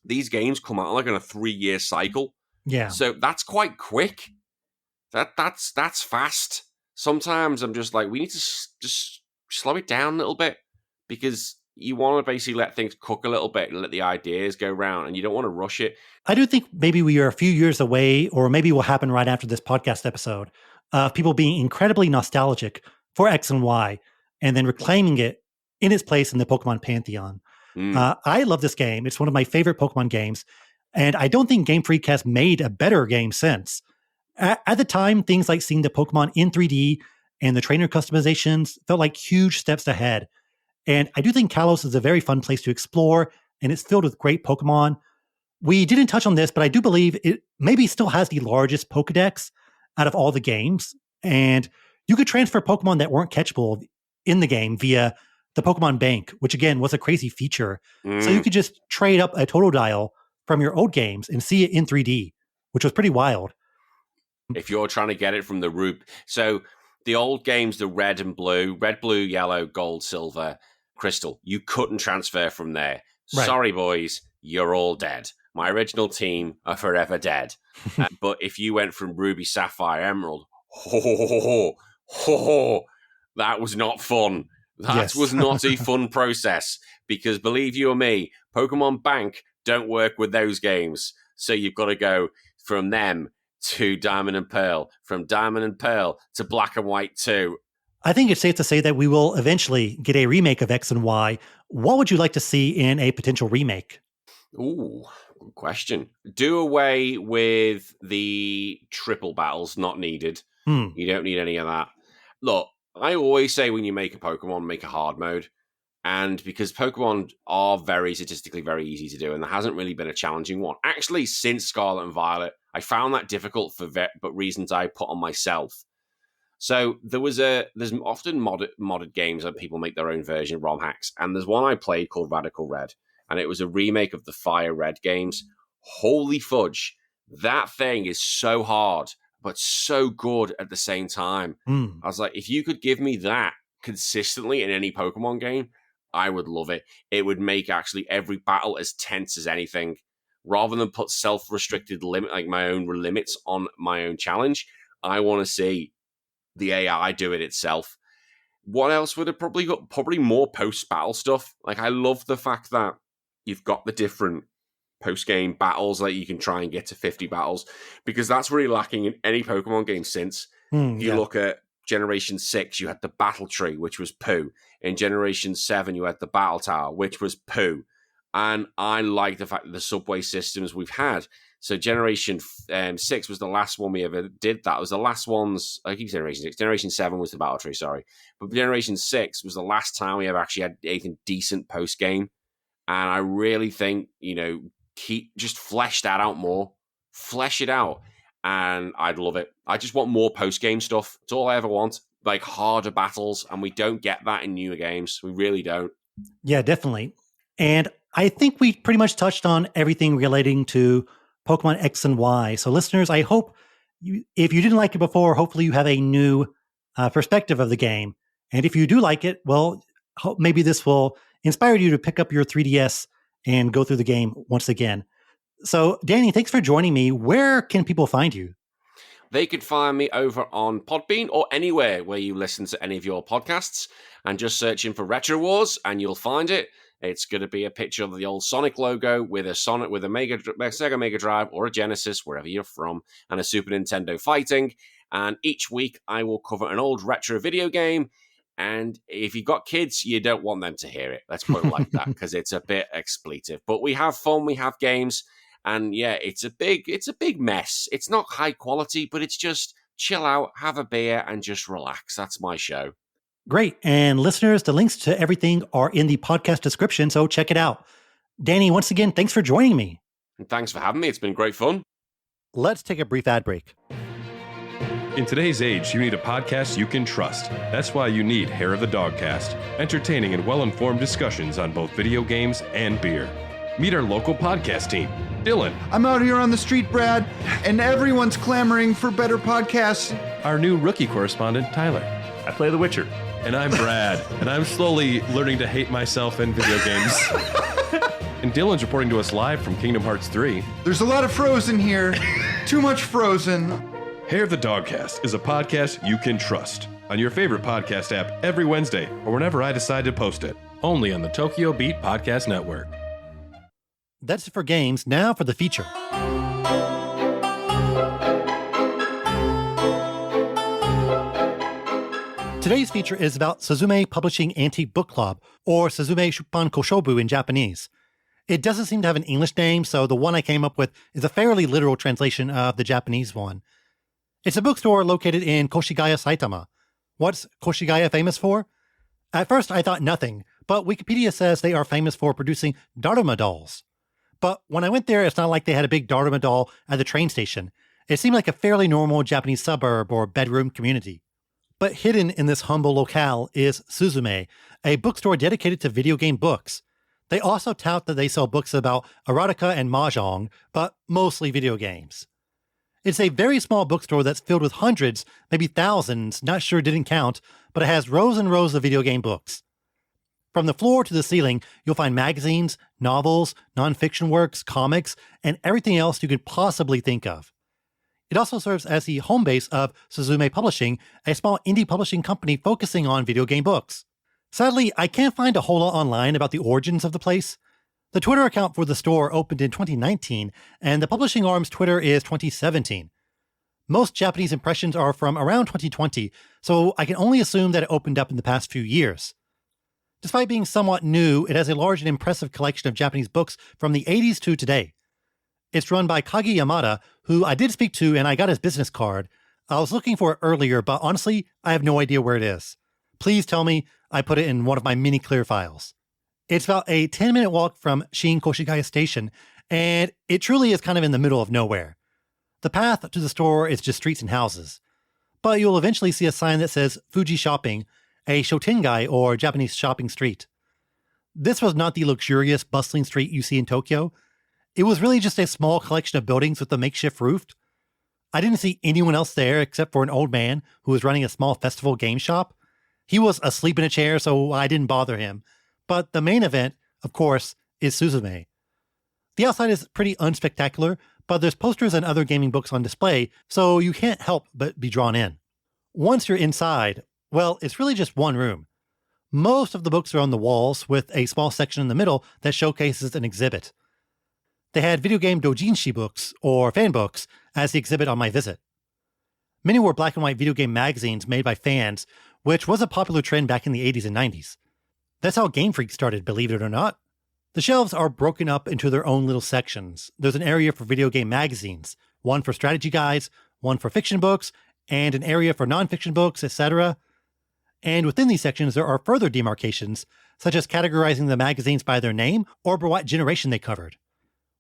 these games come out like on a 3-year cycle. Yeah. So that's quite quick. That's fast. Sometimes I'm just like, we need to just slow it down a little bit, because you want to basically let things cook a little bit and let the ideas go round, and you don't want to rush it. I do think maybe we are a few years away, or maybe will happen right after this podcast episode, of people being incredibly nostalgic for X and Y and then reclaiming it in its place in the Pokemon pantheon. I love this game. It's one of my favorite Pokemon games, and I don't think Game Freak has made a better game since. At the time, things like seeing the Pokemon in 3D and the trainer customizations felt like huge steps ahead. And I do think Kalos is a very fun place to explore, and it's filled with great Pokemon. We didn't touch on this, but I do believe it maybe still has the largest Pokedex out of all the games. And you could transfer Pokemon that weren't catchable in the game via the Pokemon Bank, which again was a crazy feature. So you could just trade up a Totodile from your old games and see it in 3D, which was pretty wild. If you're trying to get it from the root. So the old games, the red, blue, yellow, gold, silver, crystal, you couldn't transfer from there. Right. Sorry, boys, you're all dead. My original team are forever dead. But if you went from Ruby, Sapphire, Emerald, that was not fun. That was not a fun process, because believe you or me, Pokemon Bank don't work with those games. So you've got to go from them to Diamond and Pearl, from Diamond and Pearl to Black and White 2. I think it's safe to say that we will eventually get a remake of X and Y. What would you like to see in a potential remake? Ooh, good question. Do away with the triple battles, not needed. You don't need any of that. Look, I always say when you make a Pokemon, make a hard mode. And because Pokemon are very statistically very easy to do, and there hasn't really been a challenging one. Actually, since Scarlet and Violet, I found that difficult for but reasons I put on myself. So there's often modded games that people make their own version, ROM hacks. And there's one I played called Radical Red. And it was a remake of the Fire Red games. Holy fudge. That thing is so hard, but so good at the same time. I was like, if you could give me that consistently in any Pokemon game, I would love it. It would make actually every battle as tense as anything. Rather than put self-restricted like my own limits on my own challenge, I want to see the AI do it itself. What else would it probably got? Probably more post-battle stuff. Like, I love the fact that you've got the different post-game battles that you can try and get to 50 battles, because that's really lacking in any Pokemon game since. You look at Generation 6, you had the Battle Tree, which was poo. In Generation 7, you had the Battle Tower, which was poo. And I like the fact that the subway systems we've had. So Generation 6 was the last one we ever did that. It was the last ones, I keep Generation 6. Generation 7 was the Battle Tree, sorry. But Generation 6 was the last time we ever actually had anything decent post-game. And I really think, just flesh that out more. Flesh it out. And I'd love it. I just want more post-game stuff. It's all I ever want. Like harder battles. And we don't get that in newer games. We really don't. Yeah, definitely. And I think we pretty much touched on everything relating to Pokemon X and Y. So listeners, I hope if you didn't like it before, hopefully you have a new perspective of the game. And if you do like it, well, maybe this will inspire you to pick up your 3DS and go through the game once again. So Danny, thanks for joining me. Where can people find you? They could find me over on Podbean or anywhere where you listen to any of your podcasts, and just searching for Retro Wars and you'll find it. It's going to be a picture of the old Sonic logo with a Sonic with a Sega Mega Drive or a Genesis, wherever you're from, and a Super Nintendo fighting. And each week I will cover an old retro video game. And if you've got kids, you don't want them to hear it. Let's put it like that, because it's a bit expletive. But we have fun, we have games, and yeah, it's a big mess. It's not high quality, but it's just chill out, have a beer, and just relax. That's my show. Great. And listeners, the links to everything are in the podcast description, so check it out. Danny, once again, thanks for joining me. And thanks for having me. It's been great fun. Let's take a brief ad break. In today's age, you need a podcast you can trust. That's why you need Hair of the Dogcast. Entertaining and well-informed discussions on both video games and beer. Meet our local podcast team. Dylan. I'm out here on the street, Brad, and everyone's clamoring for better podcasts. Our new rookie correspondent, Tyler. I play The Witcher. And I'm Brad, and I'm slowly learning to hate myself in video games. And Dylan's reporting to us live from Kingdom Hearts 3. There's a lot of Frozen here. Too much Frozen. Hair of the Dogcast is a podcast you can trust on your favorite podcast app every Wednesday or whenever I decide to post it. Only on the Tokyo Beat Podcast Network. That's it for games. Now for the feature. Today's feature is about Suzume Publishing Antique Book Club, or Suzume Shuppan Koshobu in Japanese. It doesn't seem to have an English name, so the one I came up with is a fairly literal translation of the Japanese one. It's a bookstore located in Koshigaya, Saitama. What's Koshigaya famous for? At first I thought nothing, but Wikipedia says they are famous for producing Daruma dolls. But when I went there, it's not like they had a big Daruma doll at the train station. It seemed like a fairly normal Japanese suburb or bedroom community. But hidden in this humble locale is Suzume, a bookstore dedicated to video game books. They also tout that they sell books about erotica and mahjong, but mostly video games. It's a very small bookstore that's filled with hundreds, maybe thousands, not sure, didn't count, but it has rows and rows of video game books. From the floor to the ceiling, you'll find magazines, novels, nonfiction works, comics, and everything else you could possibly think of. It also serves as the home base of Suzume Publishing, a small indie publishing company focusing on video game books. Sadly, I can't find a whole lot online about the origins of the place. The Twitter account for the store opened in 2019, and the publishing arm's Twitter is 2017. Most Japanese impressions are from around 2020, so I can only assume that it opened up in the past few years. Despite being somewhat new, it has a large and impressive collection of Japanese books from the 80s to today. It's run by Kagi Yamada, who I did speak to and I got his business card. I was looking for it earlier, but honestly, I have no idea where it is. Please tell me I put it in one of my mini clear files. It's about a 10-minute walk from Shin Koshigaya Station, and it truly is kind of in the middle of nowhere. The path to the store is just streets and houses. But you'll eventually see a sign that says Fuji Shopping, a shotengai or Japanese shopping street. This was not the luxurious, bustling street you see in Tokyo. It was really just a small collection of buildings with a makeshift roof. I didn't see anyone else there except for an old man who was running a small festival game shop. He was asleep in a chair, so I didn't bother him. But the main event, of course, is Suzume. The outside is pretty unspectacular, but there's posters and other gaming books on display, so you can't help but be drawn in. Once you're inside, well, it's really just one room. Most of the books are on the walls, with a small section in the middle that showcases an exhibit. They had video game doujinshi books, or fan books, as the exhibit on my visit. Many were black and white video game magazines made by fans, which was a popular trend back in the 80s and 90s. That's how Game Freak started, believe it or not. The shelves are broken up into their own little sections. There's an area for video game magazines, one for strategy guides, one for fiction books, and an area for nonfiction books, etc. And within these sections, there are further demarcations, such as categorizing the magazines by their name or by what generation they covered.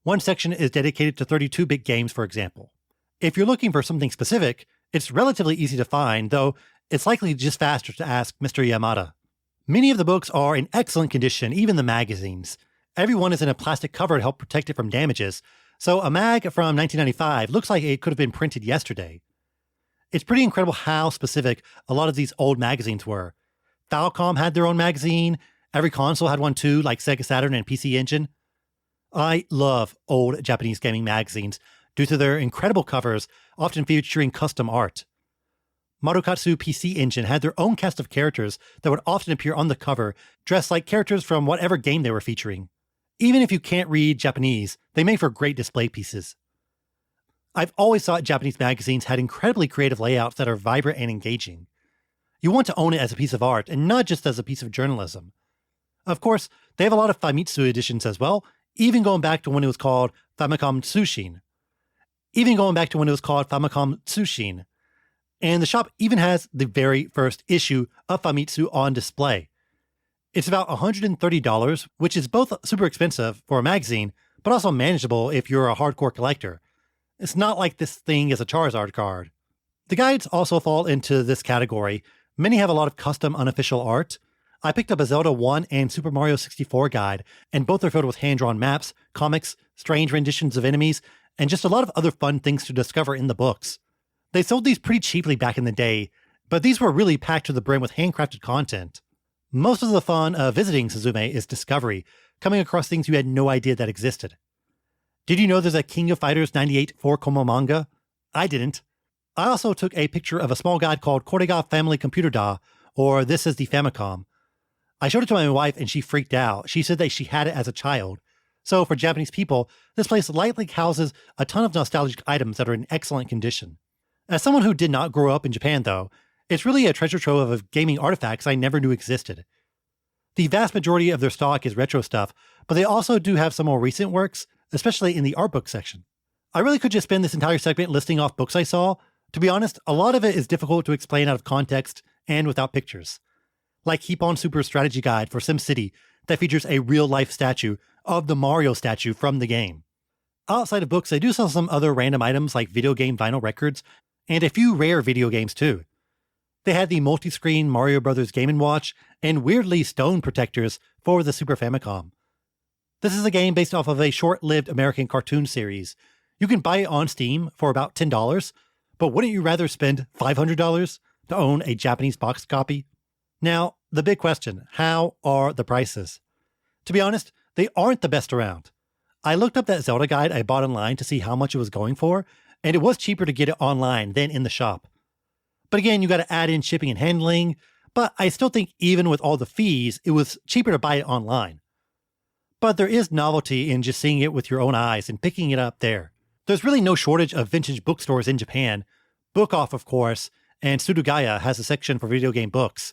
One section is dedicated to 32-bit games, for example. If you're looking for something specific, it's relatively easy to find, though it's likely just faster to ask Mr. Yamada. Many of the books are in excellent condition, even the magazines. Every one is in a plastic cover to help protect it from damages, so a mag from 1995 looks like it could have been printed yesterday. It's pretty incredible how specific a lot of these old magazines were. Falcom had their own magazine, every console had one too, like Sega Saturn and PC Engine. I love old Japanese gaming magazines due to their incredible covers, often featuring custom art. Marukatsu PC Engine had their own cast of characters that would often appear on the cover, dressed like characters from whatever game they were featuring. Even if you can't read Japanese, they make for great display pieces. I've always thought Japanese magazines had incredibly creative layouts that are vibrant and engaging. You want to own it as a piece of art, and not just as a piece of journalism. Of course, they have a lot of Famitsu editions as well, even going back to when it was called Famicom Tsushin. And the shop even has the very first issue of Famitsu on display. It's about $130, which is both super expensive for a magazine, but also manageable if you're a hardcore collector. It's not like this thing is a Charizard card. The guides also fall into this category. Many have a lot of custom unofficial art. I picked up a Zelda 1 and Super Mario 64 guide, and both are filled with hand-drawn maps, comics, strange renditions of enemies, and just a lot of other fun things to discover in the books. They sold these pretty cheaply back in the day, but these were really packed to the brim with handcrafted content. Most of the fun of visiting Suzume is discovery, coming across things you had no idea that existed. Did you know there's a King of Fighters 98 4-komo manga? I didn't. I also took a picture of a small guide called Korega Family Computer Da, or This is the Famicom. I showed it to my wife and she freaked out. She said that she had it as a child. So for Japanese people, this place likely houses a ton of nostalgic items that are in excellent condition. As someone who did not grow up in Japan, though, it's really a treasure trove of gaming artifacts I never knew existed. The vast majority of their stock is retro stuff, but they also do have some more recent works, especially in the art book section. I really could just spend this entire segment listing off books I saw. To be honest, a lot of it is difficult to explain out of context and without pictures. Like Keep On Super's strategy guide for SimCity that features a real-life statue of the Mario statue from the game. Outside of books, I do sell some other random items like video game vinyl records, and a few rare video games too. They had the multi-screen Mario Bros. Game & Watch, and weirdly stone protectors for the Super Famicom. This is a game based off of a short-lived American cartoon series. You can buy it on Steam for about $10, but wouldn't you rather spend $500 to own a Japanese boxed copy? Now, the big question, how are the prices? To be honest, they aren't the best around. I looked up that Zelda guide I bought online to see how much it was going for, and it was cheaper to get it online than in the shop. But again, you got to add in shipping and handling, but I still think even with all the fees, it was cheaper to buy it online. But there is novelty in just seeing it with your own eyes and picking it up there. There's really no shortage of vintage bookstores in Japan. Book Off, of course, and Surugaya has a section for video game books.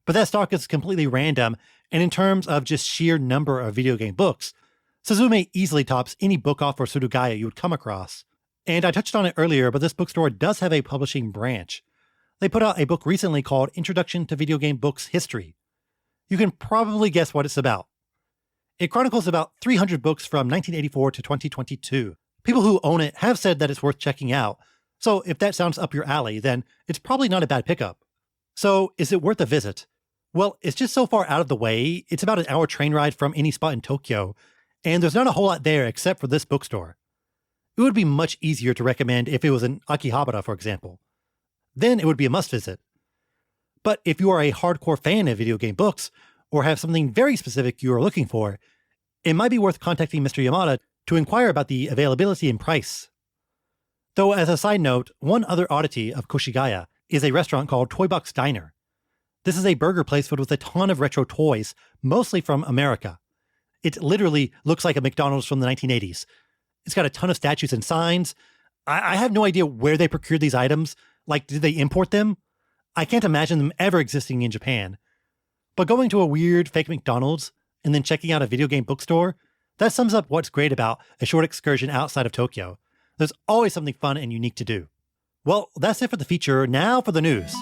But that stock is completely random, and in terms of just sheer number of video game books, Suzume easily tops any Book Off or Surugaya you would come across. And I touched on it earlier, but this bookstore does have a publishing branch. They put out a book recently called Introduction to Video Game Books History. You can probably guess what it's about. It chronicles about 300 books from 1984 to 2022. People who own it have said that it's worth checking out, so if that sounds up your alley, then it's probably not a bad pickup. So, is it worth a visit? Well, it's just so far out of the way, it's about an hour train ride from any spot in Tokyo, and there's not a whole lot there except for this bookstore. It would be much easier to recommend if it was in Akihabara, for example. Then it would be a must visit. But if you are a hardcore fan of video game books, or have something very specific you are looking for, it might be worth contacting Mr. Yamada to inquire about the availability and price. Though as a side note, one other oddity of Koshigaya is a restaurant called Toy Box Diner. This is a burger place filled with a ton of retro toys, mostly from America. It literally looks like a McDonald's from the 1980s. It's got a ton of statues and signs. I have no idea where they procured these items. Like, did they import them? I can't imagine them ever existing in Japan. But going to a weird fake McDonald's and then checking out a video game bookstore, that sums up what's great about a short excursion outside of Tokyo. There's always something fun and unique to do. Well, that's it for the feature. Now for the news.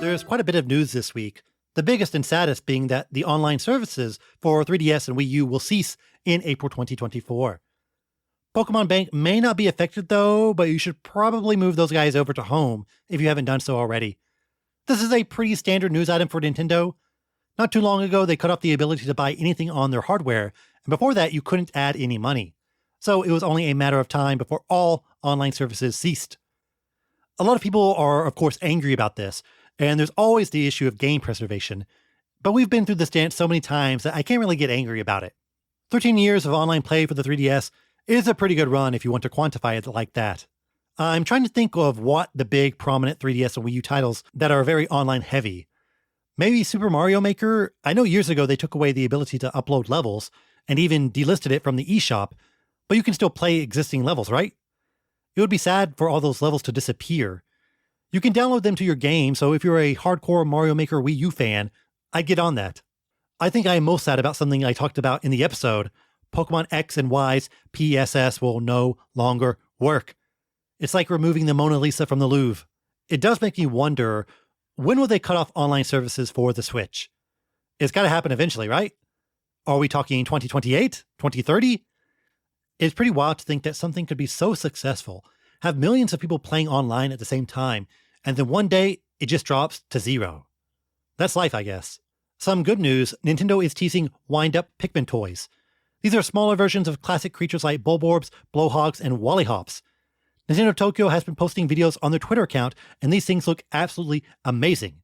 There's quite a bit of news this week. The biggest and saddest being that the online services for 3DS and Wii U will cease in April 2024. Pokemon Bank may not be affected though, but you should probably move those guys over to home if you haven't done so already. This is a pretty standard news item for Nintendo. Not too long ago, they cut off the ability to buy anything on their hardware, and before that, you couldn't add any money. So it was only a matter of time before all online services ceased. A lot of people are, of course, angry about this, and there's always the issue of game preservation. But we've been through this dance so many times that I can't really get angry about it. 13 years of online play for the 3DS is a pretty good run if you want to quantify it like that. I'm trying to think of what the big prominent 3DS and Wii U titles that are very online heavy. Maybe Super Mario Maker? I know years ago they took away the ability to upload levels and even delisted it from the eShop, but you can still play existing levels, right? It would be sad for all those levels to disappear. You can download them to your game, so if you're a hardcore Mario Maker Wii U fan, I'd get on that. I think I am most sad about something I talked about in the episode. Pokemon X and Y's PSS will no longer work. It's like removing the Mona Lisa from the Louvre. It does make me wonder, when will they cut off online services for the Switch? It's got to happen eventually, right? Are we talking 2028? 2030? It's pretty wild to think that something could be so successful, have millions of people playing online at the same time, and then one day it just drops to zero. That's life, I guess. Some good news, Nintendo is teasing wind-up Pikmin toys. These are smaller versions of classic creatures like Bulborbs, Blowhogs, and Wollyhops. Nintendo Tokyo has been posting videos on their Twitter account, and these things look absolutely amazing.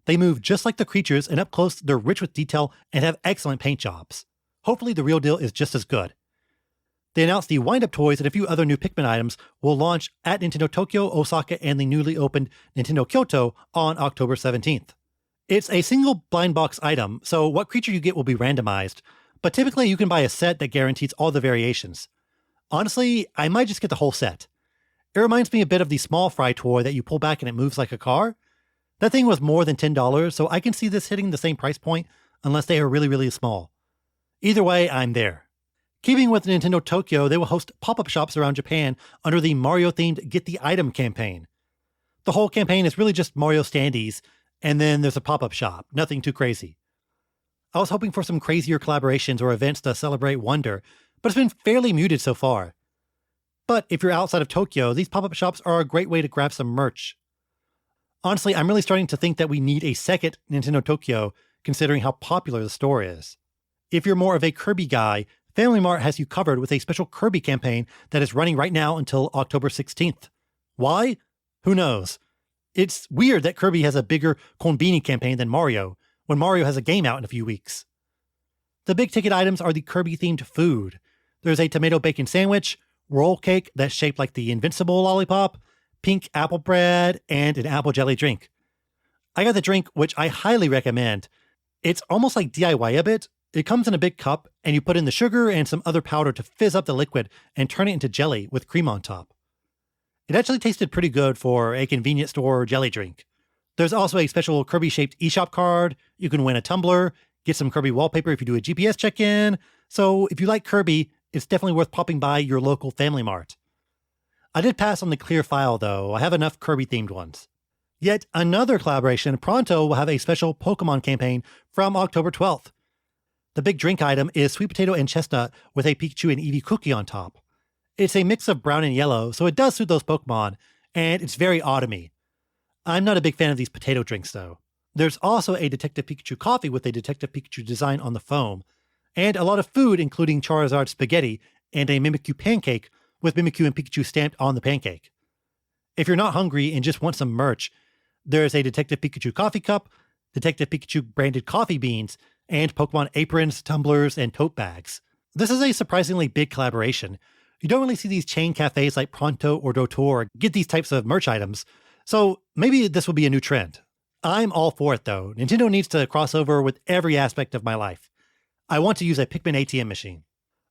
They move just like the creatures, and up close, they're rich with detail and have excellent paint jobs. Hopefully the real deal is just as good. They announced the wind-up toys and a few other new Pikmin items will launch at Nintendo Tokyo, Osaka, and the newly opened Nintendo Kyoto on October 17th. It's a single blind box item, so what creature you get will be randomized, but typically you can buy a set that guarantees all the variations. Honestly, I might just get the whole set. It reminds me a bit of the small fry toy that you pull back and it moves like a car. That thing was more than $10, so I can see this hitting the same price point unless they are really, really small. Either way, I'm there. Keeping with Nintendo Tokyo, they will host pop-up shops around Japan under the Mario-themed Get the Item campaign. The whole campaign is really just Mario standees, and then there's a pop-up shop. Nothing too crazy. I was hoping for some crazier collaborations or events to celebrate wonder, but it's been fairly muted so far. But if you're outside of Tokyo, these pop-up shops are a great way to grab some merch. Honestly, I'm really starting to think that we need a second Nintendo Tokyo, considering how popular the store is. If you're more of a Kirby guy, Family Mart has you covered with a special Kirby campaign that is running right now until October 16th. Why? Who knows? It's weird that Kirby has a bigger Konbini campaign than Mario, when Mario has a game out in a few weeks. The big ticket items are the Kirby-themed food. There's a tomato bacon sandwich, roll cake that's shaped like the Invincible lollipop, pink apple bread, and an apple jelly drink. I got the drink, which I highly recommend. It's almost like DIY a bit. It comes in a big cup, and you put in the sugar and some other powder to fizz up the liquid and turn it into jelly with cream on top. It actually tasted pretty good for a convenience store jelly drink. There's also a special Kirby-shaped eShop card. You can win a tumbler, get some Kirby wallpaper if you do a GPS check-in. So if you like Kirby, it's definitely worth popping by your local Family Mart. I did pass on the clear file, though. I have enough Kirby-themed ones. Yet another collaboration, Pronto will have a special Pokemon campaign from October 12th. The big drink item is sweet potato and chestnut with a Pikachu and Eevee cookie on top. It's a mix of brown and yellow, so it does suit those Pokemon, and it's very autumny. I'm not a big fan of these potato drinks, though. There's also a Detective Pikachu coffee with a Detective Pikachu design on the foam, and a lot of food including Charizard spaghetti and a Mimikyu pancake with Mimikyu and Pikachu stamped on the pancake. If you're not hungry and just want some merch, there's a Detective Pikachu coffee cup, Detective Pikachu branded coffee beans, and Pokemon aprons, tumblers, and tote bags. This is a surprisingly big collaboration. You don't really see these chain cafes like Pronto or Dotor get these types of merch items, so maybe this will be a new trend. I'm all for it though. Nintendo needs to cross over with every aspect of my life. I want to use a Pikmin ATM machine.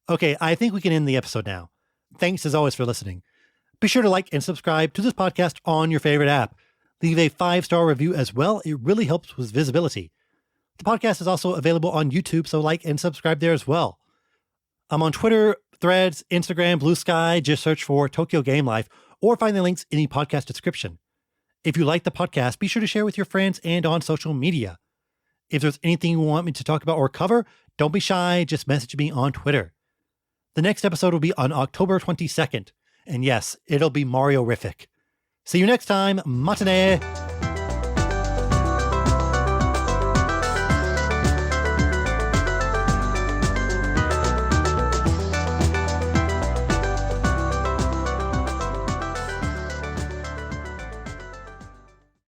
Okay, I think we can end the episode now. Thanks as always for listening. Be sure to like and subscribe to this podcast on your favorite app. Leave a 5-star review as well. It really helps with visibility. The podcast is also available on YouTube, so like and subscribe there as well. I'm on Twitter, Threads, Instagram, Blue Sky. Just search for Tokyo Game Life or find the links in the podcast description. If you like the podcast, be sure to share with your friends and on social media. If there's anything you want me to talk about or cover, don't be shy. Just message me on Twitter. The next episode will be on October 22nd. And yes, it'll be Mario-rific. See you next time. Matane!